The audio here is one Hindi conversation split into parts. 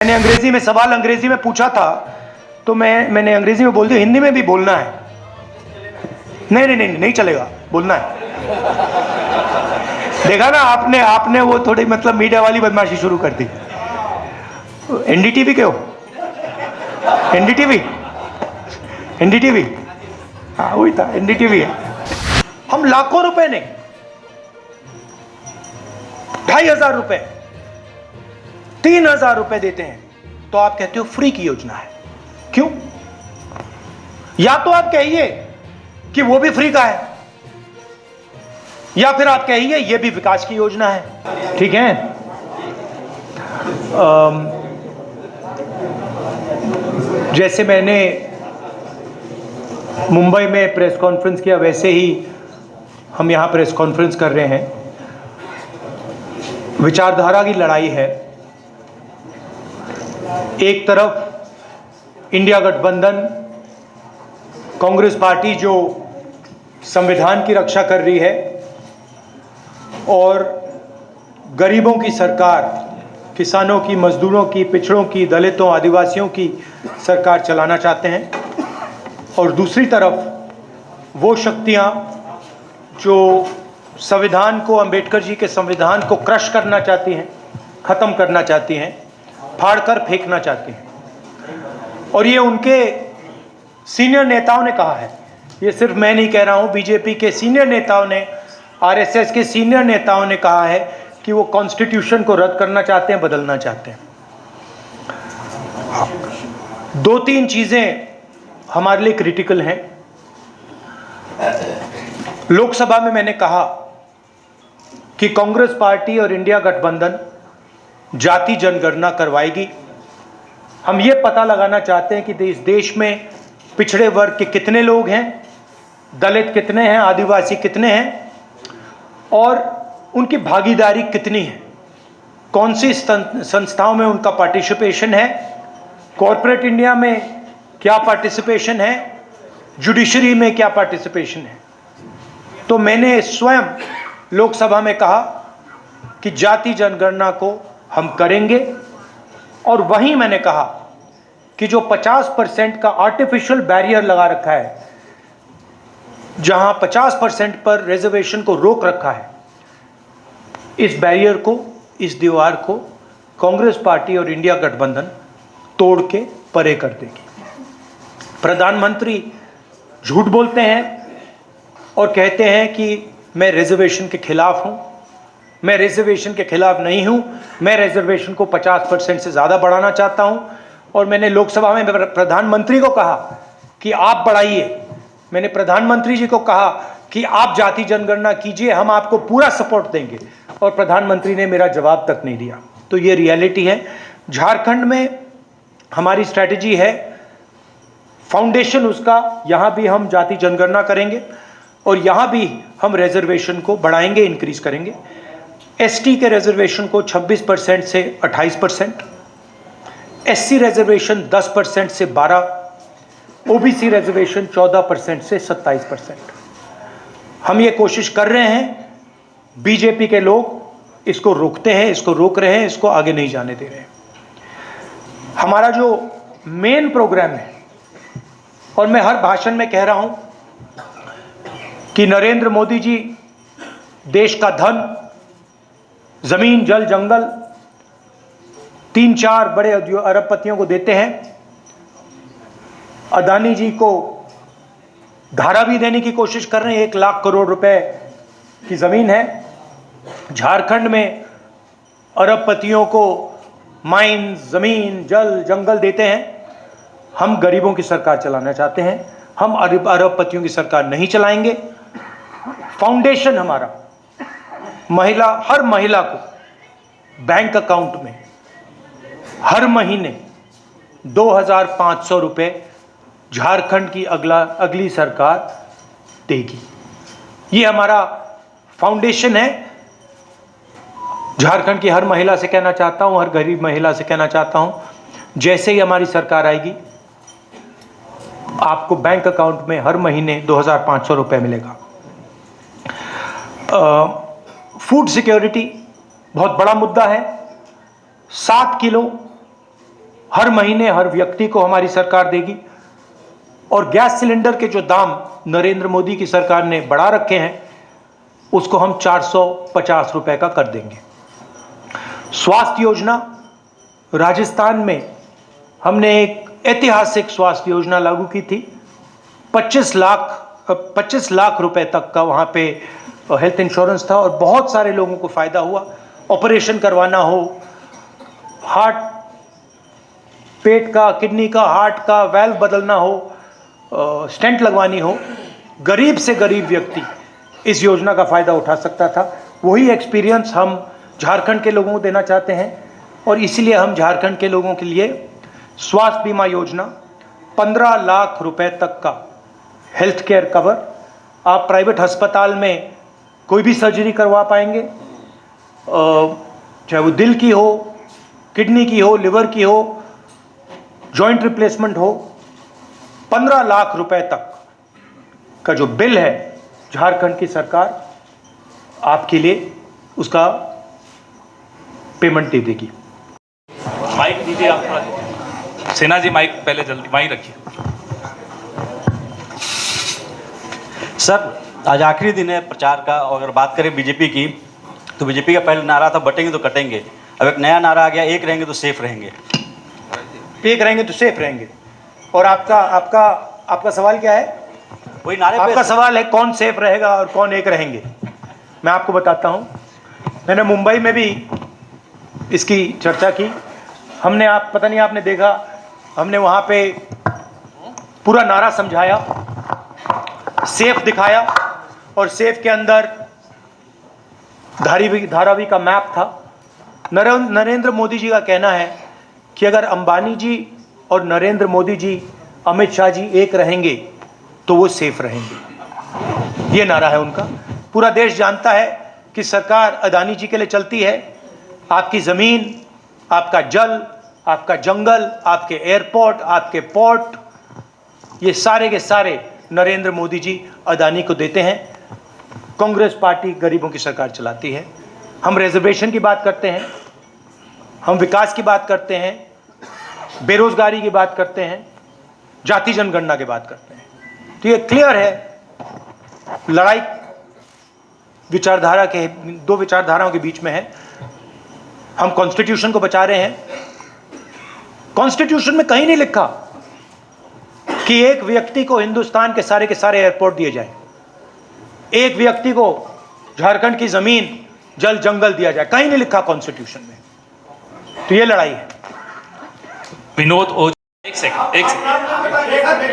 मैंने अंग्रेजी में सवाल अंग्रेजी में पूछा था तो मैंने अंग्रेजी में बोल दिया, हिंदी में भी बोलना है। नहीं चलेगा, बोलना है। देखा ना आपने वो थोड़ी मतलब मीडिया वाली बदमाशी शुरू कर दी। एनडीटीवी के हो? एनडीटीवी, हाँ वही था, एनडीटीवी है। हम लाखों रुपए नहीं, 2,500 रुपए, 3,000 रुपए देते हैं तो आप कहते हो फ्री की योजना है। क्यों? या तो आप कहिए कि वो भी फ्री का है, या फिर आप कहिए ये भी विकास की योजना है। ठीक है, जैसे मैंने मुंबई में प्रेस कॉन्फ्रेंस किया वैसे ही हम यहां प्रेस कॉन्फ्रेंस कर रहे हैं। विचारधारा की लड़ाई है। एक तरफ इंडिया गठबंधन, कांग्रेस पार्टी जो संविधान की रक्षा कर रही है और गरीबों की सरकार, किसानों की, मजदूरों की, पिछड़ों की, दलितों, आदिवासियों की सरकार चलाना चाहते हैं, और दूसरी तरफ वो शक्तियां जो संविधान को, अंबेडकर जी के संविधान को क्रश करना चाहती हैं, ख़त्म करना चाहती हैं, फाड़कर फेंकना चाहती हैं। और ये उनके सीनियर नेताओं ने कहा है, ये सिर्फ मैं नहीं कह रहा हूँ, बीजेपी के सीनियर नेताओं ने, आरएसएस के सीनियर नेताओं ने कहा है कि वो कॉन्स्टिट्यूशन को रद्द करना चाहते हैं, बदलना चाहते हैं। 2-3 चीज़ें हमारे लिए क्रिटिकल हैं। लोकसभा में मैंने कहा कि कांग्रेस पार्टी और इंडिया गठबंधन जाति जनगणना करवाएगी। हम ये पता लगाना चाहते हैं कि इस देश में पिछड़े वर्ग के कितने लोग हैं, दलित कितने हैं, आदिवासी कितने हैं, और उनकी भागीदारी कितनी है, कौन सी संस्थाओं में उनका पार्टिसिपेशन है, कॉरपोरेट इंडिया में क्या पार्टिसिपेशन है, जुडिशरी में क्या पार्टिसिपेशन है। तो मैंने स्वयं लोकसभा में कहा कि जाति जनगणना को हम करेंगे, और वहीं मैंने कहा कि जो 50% का आर्टिफिशियल बैरियर लगा रखा है, जहां 50% पर रिजर्वेशन को रोक रखा है, इस बैरियर को, इस दीवार को कांग्रेस पार्टी और इंडिया गठबंधन तोड़ के परे कर देगी। प्रधानमंत्री झूठ बोलते हैं और कहते हैं कि मैं रिजर्वेशन के खिलाफ हूं। मैं रिजर्वेशन के खिलाफ नहीं हूं, मैं रिजर्वेशन को 50% से ज़्यादा बढ़ाना चाहता हूं। और मैंने लोकसभा में प्रधानमंत्री को कहा कि आप बढ़ाइए, मैंने प्रधानमंत्री जी को कहा कि आप जाति जनगणना कीजिए, हम आपको पूरा सपोर्ट देंगे, और प्रधानमंत्री ने मेरा जवाब तक नहीं दिया। तो ये रियलिटी है। झारखंड में हमारी स्ट्रैटेजी है, फाउंडेशन उसका, यहाँ भी हम जाति जनगणना करेंगे और यहाँ भी हम रिजर्वेशन को बढ़ाएंगे, इंक्रीज करेंगे। एसटी के रिजर्वेशन को 26% से 28%, एससी रिजर्वेशन 10% से 12%, ओबीसी रिजर्वेशन 14% से 27%। हम ये कोशिश कर रहे हैं। बीजेपी के लोग इसको रोकते हैं, इसको रोक रहे हैं, इसको आगे नहीं जाने दे रहे हैं। हमारा जो मेन प्रोग्राम है, और मैं हर भाषण में कह रहा हूं कि नरेंद्र मोदी जी देश का धन, जमीन, जल, जंगल 3-4 बड़े अरबपतियों को देते हैं। अदानी जी को धारावी देने की कोशिश कर रहे हैं। 1 लाख करोड़ रुपए की जमीन है। झारखंड में अरबपतियों को माइन, जमीन, जल, जंगल देते हैं। हम गरीबों की सरकार चलाना चाहते हैं। हम अरबपतियों की सरकार नहीं चलाएंगे। फाउंडेशन हमारा हर महिला को बैंक अकाउंट में हर महीने 2,500 रुपए झारखंड की अगली सरकार देगी। ये हमारा फाउंडेशन है। झारखंड की हर महिला से कहना चाहता हूं, हर गरीब महिला से कहना चाहता हूं, जैसे ही हमारी सरकार आएगी, आपको बैंक अकाउंट में हर महीने 2,500 रुपए मिलेगा। फूड सिक्योरिटी बहुत बड़ा मुद्दा है। 7 किलो हर महीने हर व्यक्ति को हमारी सरकार देगी। और गैस सिलेंडर के जो दाम नरेंद्र मोदी की सरकार ने बढ़ा रखे हैं, उसको हम 450 रुपए का कर देंगे। स्वास्थ्य योजना, राजस्थान में हमने एक ऐतिहासिक स्वास्थ्य योजना लागू की थी। 25 लाख रुपए तक का वहाँ पे हेल्थ इंश्योरेंस था और बहुत सारे लोगों को फायदा हुआ। ऑपरेशन करवाना हो, हार्ट, पेट का, किडनी का, हार्ट का वाल्व बदलना हो, स्टेंट लगवानी हो, गरीब से गरीब व्यक्ति इस योजना का फायदा उठा सकता था। वही एक्सपीरियंस हम झारखंड के लोगों को देना चाहते हैं और इसीलिए हम झारखंड के लोगों के लिए स्वास्थ्य बीमा योजना, 15 लाख रुपए तक का हेल्थ केयर कवर, आप प्राइवेट अस्पताल में कोई भी सर्जरी करवा पाएंगे, चाहे वो दिल की हो, किडनी की हो, लिवर की हो, जॉइंट रिप्लेसमेंट हो। 15 लाख रुपए तक का जो बिल है, झारखंड की सरकार आपके लिए उसका पेमेंट दे देगी। माइक दीजिए आप थोड़ा। सेना जी माइक पहले जल्दी माइक रखिए। सर, आज आखिरी दिन है प्रचार का और अगर बात करें बीजेपी की, तो बीजेपी का पहले नारा था बटेंगे तो कटेंगे। अब एक नया नारा आ गया, एक रहेंगे तो सेफ रहेंगे। एक रहेंगे तो सेफ रहेंगे। और आपका सवाल क्या है? वही नारे पे आपका सवाल है कौन सेफ रहेगा और कौन एक रहेंगे। मैं आपको बताता हूं, मैंने मुंबई में भी इसकी चर्चा की। हमने, आप पता नहीं आपने देखा, हमने वहां पे पूरा नारा समझाया, सेफ दिखाया और सेफ के अंदर धारावी का मैप था। नरेंद्र मोदी जी का कहना है कि अगर अंबानी जी और नरेंद्र मोदी जी, अमित शाह जी एक रहेंगे तो वो सेफ रहेंगे। ये नारा है उनका। पूरा देश जानता है कि सरकार अदानी जी के लिए चलती है। आपकी ज़मीन, आपका जल, आपका जंगल, आपके एयरपोर्ट, आपके पोर्ट, ये सारे के सारे नरेंद्र मोदी जी अदानी को देते हैं। कांग्रेस पार्टी गरीबों की सरकार चलाती है। हम रिजर्वेशन की बात करते हैं, हम विकास की बात करते हैं, बेरोजगारी की बात करते हैं, जाति जनगणना की बात करते हैं। तो ये क्लियर है, लड़ाई विचारधारा के, दो विचारधाराओं के बीच में है। हम कॉन्स्टिट्यूशन को बचा रहे हैं। कॉन्स्टिट्यूशन में कहीं नहीं लिखा कि एक व्यक्ति को हिंदुस्तान के सारे एयरपोर्ट दिए जाए, एक व्यक्ति को झारखंड की जमीन, जल, जंगल दिया जाए। कहीं नहीं लिखा कॉन्स्टिट्यूशन में। तो ये लड़ाई है। विनोद ओझा, एक सेकंड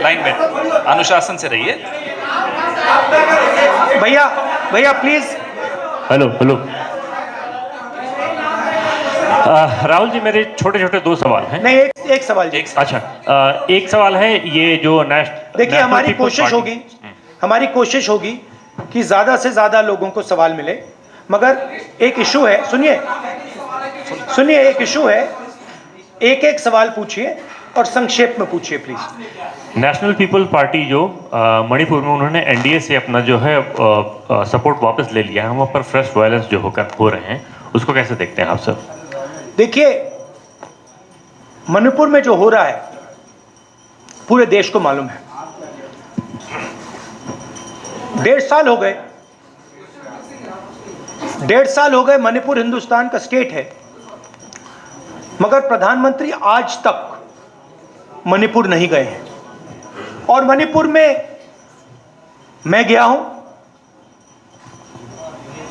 लाइन में, अनुशासन से रहिए। भैया प्लीज। हेलो राहुल जी, मेरे छोटे छोटे दो सवाल हैं। नहीं, एक सवाल जी। अच्छा, एक सवाल है, ये जो देखिए, हमारी कोशिश होगी कि ज्यादा से ज्यादा लोगों को सवाल मिले, मगर एक इशू है। सुनिए, एक इशू है। एक सवाल पूछिए और संक्षेप में पूछिए प्लीज। नेशनल पीपल पार्टी जो मणिपुर में उन्होंने एनडीए से अपना जो है सपोर्ट वापस ले लिया है, वहाँ पर फ्रेश वायलेंस जो हो रहे हैं, उसको कैसे देखते हैं आप सर? देखिए, मणिपुर में जो हो रहा है पूरे देश को मालूम है। 1.5 साल हो गए मणिपुर हिंदुस्तान का स्टेट है, मगर प्रधानमंत्री आज तक मणिपुर नहीं गए हैं। और मणिपुर में मैं गया हूं,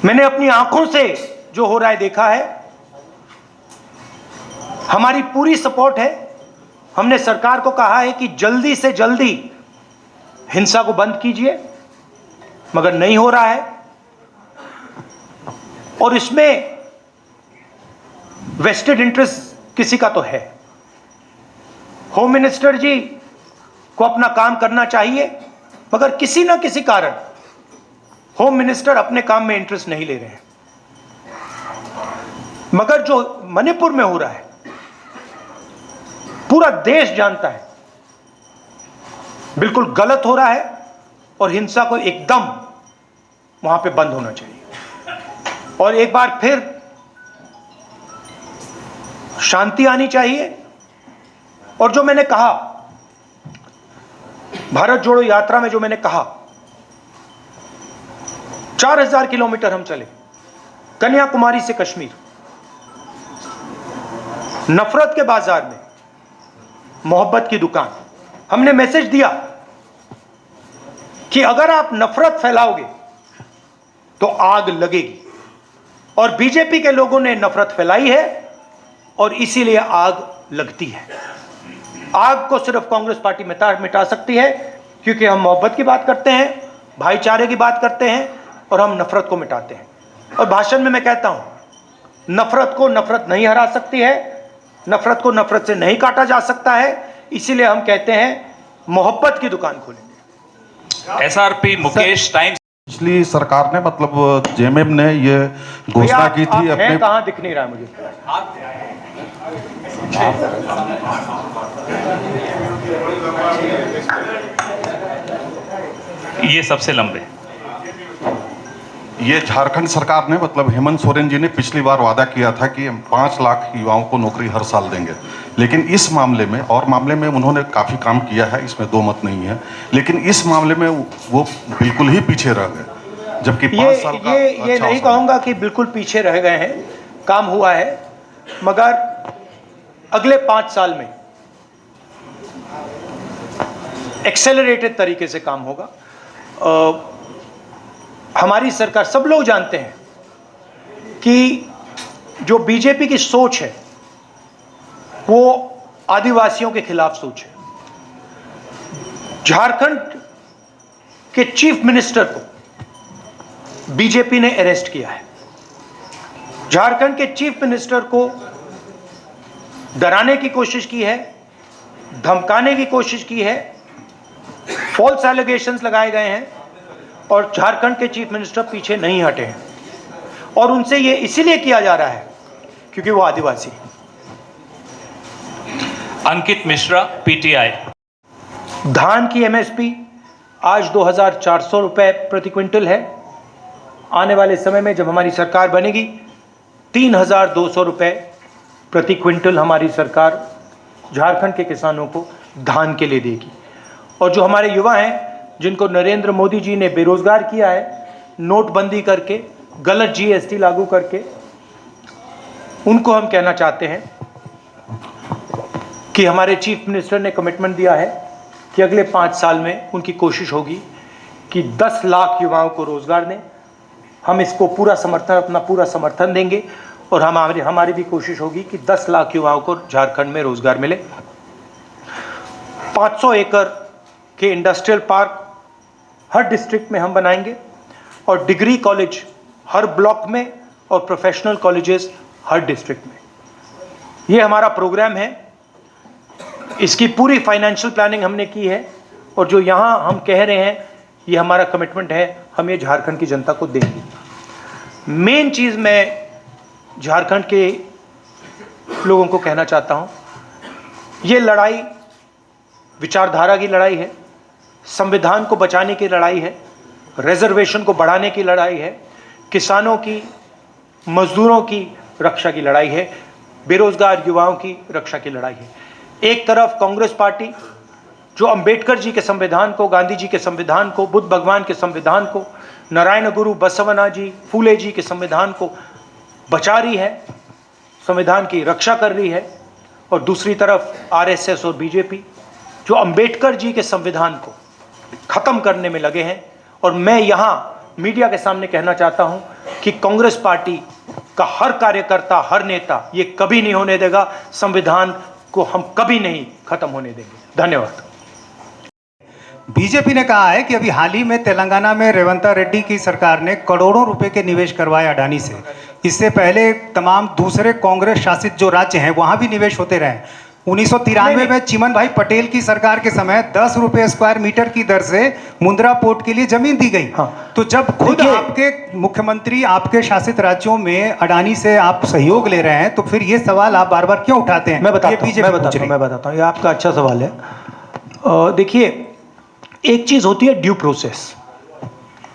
मैंने अपनी आंखों से जो हो रहा है देखा है। हमारी पूरी सपोर्ट है। हमने सरकार को कहा है कि जल्दी से जल्दी हिंसा को बंद कीजिए, मगर नहीं हो रहा है। और इसमें वेस्टेड इंटरेस्ट किसी का तो है। होम मिनिस्टर जी को अपना काम करना चाहिए, मगर किसी ना किसी कारण होम मिनिस्टर अपने काम में इंटरेस्ट नहीं ले रहे हैं। मगर जो मणिपुर में हो रहा है, पूरा देश जानता है बिल्कुल गलत हो रहा है और हिंसा को एकदम वहां पे बंद होना चाहिए। और एक बार फिर शांति आनी चाहिए और जो मैंने कहा भारत जोड़ो यात्रा में, जो मैंने कहा 4000 किलोमीटर हम चले, कन्याकुमारी से कश्मीर, नफरत के बाजार में मोहब्बत की दुकान। हमने मैसेज दिया कि अगर आप नफरत फैलाओगे तो आग लगेगी, और बीजेपी के लोगों ने नफरत फैलाई है और इसीलिए आग लगती है। आग को सिर्फ कांग्रेस पार्टी मिटा सकती है, क्योंकि हम मोहब्बत की बात करते हैं, भाईचारे की बात करते हैं, और हम नफरत को मिटाते हैं। और भाषण में मैं कहता हूं, नफरत को नफरत नहीं हरा सकती है, नफरत को नफरत से नहीं काटा जा सकता है, इसीलिए हम कहते हैं मोहब्बत की दुकान खोलेंगे। SRP Mukesh times. पिछली सरकार ने मतलब जेएमएम ने ये घोषणा की थी अपने, कहां दिख नहीं रहा है मुझे। ये सबसे लंबे। ये झारखंड सरकार ने मतलब हेमंत सोरेन जी ने पिछली बार वादा किया था कि हम 5 लाख युवाओं को नौकरी हर साल देंगे, लेकिन इस मामले में और मामले में उन्होंने काफ़ी काम किया है, इसमें दो मत नहीं है, लेकिन इस मामले में वो बिल्कुल ही पीछे रह गए, जबकि 5 साल का ये नहीं कहूँगा कि बिल्कुल पीछे रह गए हैं, काम हुआ है, मगर अगले 5 साल में एक्सेलरेटेड तरीके से काम होगा। हमारी सरकार, सब लोग जानते हैं कि जो बीजेपी की सोच है वो आदिवासियों के खिलाफ सोच है। झारखंड के चीफ मिनिस्टर को बीजेपी ने अरेस्ट किया है। झारखंड के चीफ मिनिस्टर को डराने की कोशिश की है, धमकाने की कोशिश की है, फॉल्स एलिगेशंस लगाए गए हैं, और झारखंड के चीफ मिनिस्टर पीछे नहीं हटे हैं, और उनसे ये इसीलिए किया जा रहा है क्योंकि वो आदिवासी हैं। अंकित मिश्रा, पीटीआई। धान की एमएसपी आज 2400 रुपए प्रति क्विंटल है। आने वाले समय में जब हमारी सरकार बनेगी 3200 रुपए प्रति क्विंटल हमारी सरकार झारखंड के किसानों को धान के लिए देगी। और जो हमारे युवा हैं, जिनको नरेंद्र मोदी जी ने बेरोजगार किया है नोटबंदी करके, गलत जीएसटी लागू करके, उनको हम कहना चाहते हैं कि हमारे चीफ मिनिस्टर ने कमिटमेंट दिया है कि अगले 5 साल में उनकी कोशिश होगी कि 10 लाख युवाओं को रोजगार दें। हम इसको पूरा समर्थन, अपना पूरा समर्थन देंगे, और हमारी भी कोशिश होगी कि 10 लाख युवाओं को झारखंड में रोजगार मिले। 500 एकड़ के इंडस्ट्रियल पार्क हर डिस्ट्रिक्ट में हम बनाएंगे, और डिग्री कॉलेज हर ब्लॉक में, और प्रोफेशनल कॉलेजेस हर डिस्ट्रिक्ट में। ये हमारा प्रोग्राम है, इसकी पूरी फाइनेंशियल प्लानिंग हमने की है, और जो यहाँ हम कह रहे हैं ये हमारा कमिटमेंट है, हम ये झारखंड की जनता को देंगे। मेन चीज़ मैं झारखंड के लोगों को कहना चाहता हूँ, ये लड़ाई विचारधारा की लड़ाई है, संविधान को बचाने की लड़ाई है, रिजर्वेशन को बढ़ाने की लड़ाई है, किसानों की, मजदूरों की रक्षा की लड़ाई है, बेरोजगार युवाओं की रक्षा की लड़ाई है। एक तरफ कांग्रेस पार्टी जो अंबेडकर जी के संविधान को, गांधी जी के संविधान को, बुद्ध भगवान के संविधान को, नारायण गुरु बसवना जी, फूले जी के संविधान को बचा रही है, संविधान की रक्षा कर रही है, और दूसरी तरफ आरएसएस और बीजेपी जो अंबेडकर जी के संविधान को खत्म करने में लगे हैं। और मैं यहाँ मीडिया के सामने कहना चाहता हूँ कि कांग्रेस पार्टी का हर कार्यकर्ता, हर नेता ये कभी नहीं होने देगा, संविधान को हम कभी नहीं खत्म होने देंगे। धन्यवाद। बीजेपी ने कहा है कि अभी हाल ही में तेलंगाना में रेवंत रेड्डी की सरकार ने करोड़ों रुपए के निवेश करवाए अडानी से। इससे पहले तमाम दूसरे कांग्रेस शासित जो राज्य हैं वहां भी निवेश होते रहे। 1993 में चिमन भाई पटेल की सरकार के समय 10 रुपए स्क्वायर मीटर की दर से मुंद्रा पोर्ट के लिए जमीन दी गई। हाँ। तो जब खुद आपके मुख्यमंत्री आपके शासित राज्यों में अडानी से आप सहयोग ले रहे हैं, तो फिर ये सवाल आप बार बार क्यों उठाते हैं? मैं बताता हूँ, ये आपका अच्छा सवाल है। देखिए, एक चीज होती है ड्यू प्रोसेस,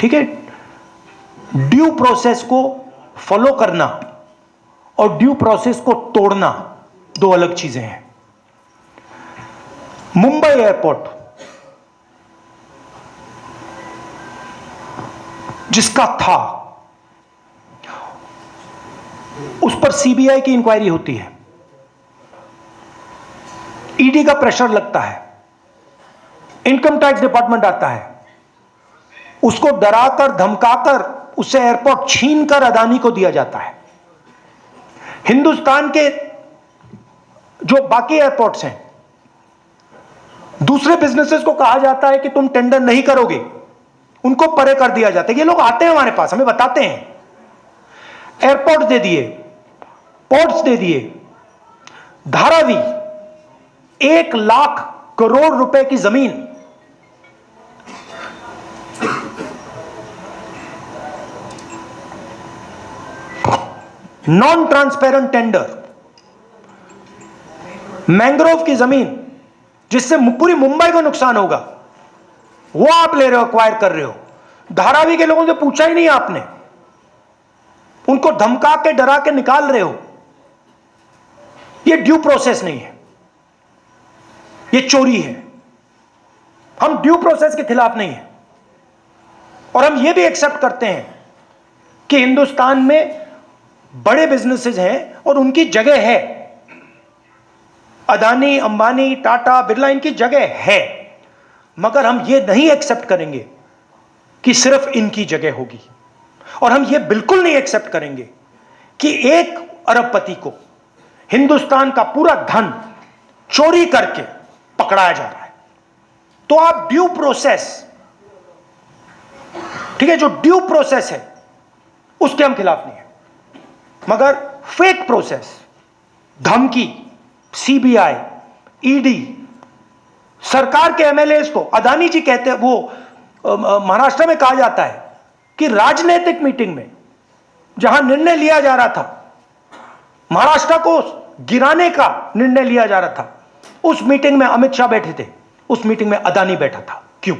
ठीक है? ड्यू प्रोसेस को फॉलो करना और ड्यू प्रोसेस को तोड़ना दो अलग चीजें हैं। मुंबई एयरपोर्ट जिसका था, उस पर सीबीआई की इंक्वायरी होती है, ईडी का प्रेशर लगता है, इनकम टैक्स डिपार्टमेंट आता है, उसको डराकर धमकाकर उससे एयरपोर्ट छीनकर अदानी को दिया जाता है। हिंदुस्तान के जो बाकी एयरपोर्ट्स हैं, दूसरे बिजनेसेस को कहा जाता है कि तुम टेंडर नहीं करोगे, उनको परे कर दिया जाता है। ये लोग आते हैं हमारे पास, हमें बताते हैं, एयरपोर्ट दे दिए, पोर्ट्स दे दिए, धारावी 1 लाख करोड़ रुपए की जमीन, नॉन ट्रांसपेरेंट टेंडर, मैंग्रोव की जमीन जिससे पूरी मुंबई को नुकसान होगा, वो आप ले रहे हो, एक्वायर कर रहे हो। धारावी के लोगों से पूछा ही नहीं आपने, उनको धमका के डरा के निकाल रहे हो। ये ड्यू प्रोसेस नहीं है, ये चोरी है। हम ड्यू प्रोसेस के खिलाफ नहीं है, और हम ये भी एक्सेप्ट करते हैं कि हिंदुस्तान में बड़े बिजनेसेस हैं और उनकी जगह है, अदानी, अंबानी, टाटा, बिरला, इनकी जगह है, मगर हम ये नहीं एक्सेप्ट करेंगे कि सिर्फ इनकी जगह होगी। और हम ये बिल्कुल नहीं एक्सेप्ट करेंगे कि एक अरबपति को हिंदुस्तान का पूरा धन चोरी करके पकड़ाया जा रहा है। तो आप ड्यू प्रोसेस, ठीक है, जो ड्यू प्रोसेस है उसके हम खिलाफ नहीं है, मगर फेक प्रोसेस, धमकी, सीबीआई, ईडी, सरकार के एमएलए को, अदानी जी कहते हैं, वो महाराष्ट्र में कहा जाता है कि राजनीतिक मीटिंग में जहां निर्णय लिया जा रहा था, महाराष्ट्र को गिराने का निर्णय लिया जा रहा था, उस मीटिंग में अमित शाह बैठे थे, उस मीटिंग में अदानी बैठा था। क्यों?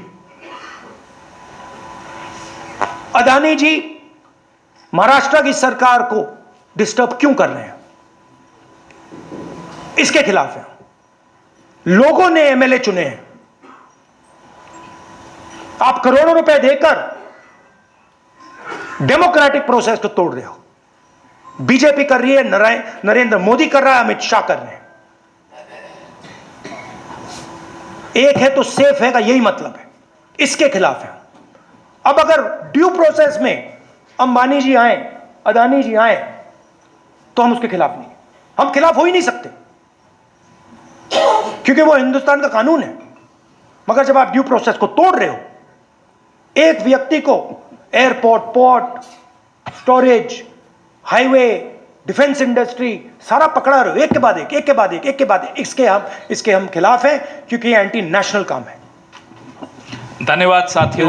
अदानी जी महाराष्ट्र की सरकार को डिस्टर्ब क्यों कर रहे हैं? इसके खिलाफ है। लोगों ने एमएलए चुने हैं, आप करोड़ों रुपए देकर डेमोक्रेटिक प्रोसेस को तोड़ रहे हो। बीजेपी कर रही है, नरेंद्र मोदी कर रहा है, अमित शाह कर रहे हैं। एक है तो सेफ है का यही मतलब है, इसके खिलाफ है। अब अगर ड्यू प्रोसेस में अंबानी जी आए, अदानी जी आए, तो हम उसके खिलाफ नहीं, हम खिलाफ हो ही नहीं सकते, क्योंकि वो हिंदुस्तान का कानून है। मगर जब आप ड्यू प्रोसेस को तोड़ रहे हो, एक व्यक्ति को airport, port, storage, highway, defence industry सारा पकड़ा रहे हो, एक के बाद एक, एक के बाद एक, एक के बाद एक, इसके हम खिलाफ हैं, क्योंकि ये एंटी नेशनल काम है। धन्यवाद साथियों।